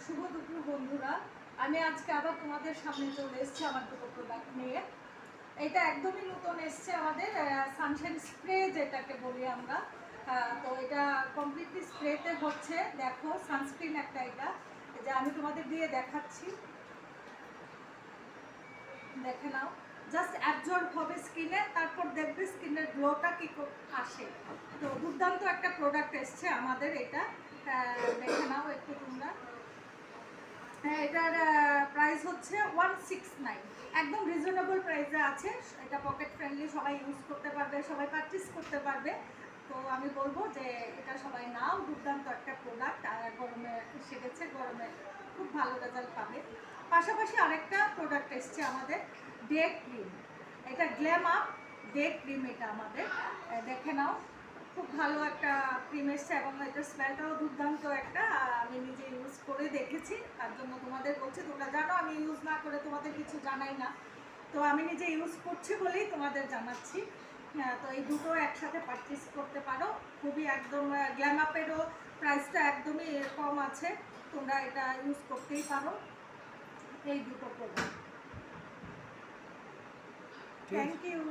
শুভ দুপুর বন্ধুরা। আমি আজকে আবার তোমাদের সামনে চলে এসেছি আমার দুটো প্রোডাক্ট নিয়ে। এটা একদমই নতুন এসছে আমাদের সানশাইন স্প্রে যেটাকে বলি আমরা। তো এটা কমপ্লিটলি স্প্রেতে হচ্ছে। দেখো সানস্ক্রিন একটা, এটা যে আমি তোমাদের দিয়ে দেখাচ্ছি, দেখে নাও। জাস্ট অ্যাবজর্ব হবে স্কিনে, তারপর দেখবে স্কিনের গ্লোটা কী আসে। তো দুর্দান্ত একটা প্রোডাক্ট এসছে আমাদের এটা, দেখে নাও একটু তোমরা। এটার প্রাইস হচ্ছে 169, একদম রিজনেবল প্রাইসে আছে। এটা পকেট ফ্রেন্ডলি, সবাই ইউজ করতে পারবে, সবাই পারচেস করতে পারবে। তো আমি বলবো যে এটা সবাই নাও, দুর্দান্ত একটা প্রোডাক্ট। আর গরমে এসে গেছে, গরমে খুব ভালো রেজাল্ট পাবে। পাশাপাশি আরেকটা প্রোডাক্ট এসছে আমাদের, ডে ক্রিম। এটা গ্ল্যাম আপ ডে ক্রিম, এটা আমাদের দেখে নাও। খুব ভালো একটা ক্রিম এসছে এবং এটার স্মেলটাও দুর্দান্ত একটা। আমি নিজে ইউজ করে দেখেছি, তার জন্য তোমাদের বলছি। তোমরা জানো আমি ইউজ না করে তোমাদের কিছু জানাই না, তো আমি নিজে ইউজ করছি বলেই তোমাদের জানাচ্ছি। হ্যাঁ, তো এই দুটো একসাথে পারচেস করতে পারো। খুবই একদম গ্ল্যাম আপেরও প্রাইসটা একদমই কম আছে, তোমরা এটা ইউজ করতেই পারো। এই দুটো প্রোডাক্ট। Thank you.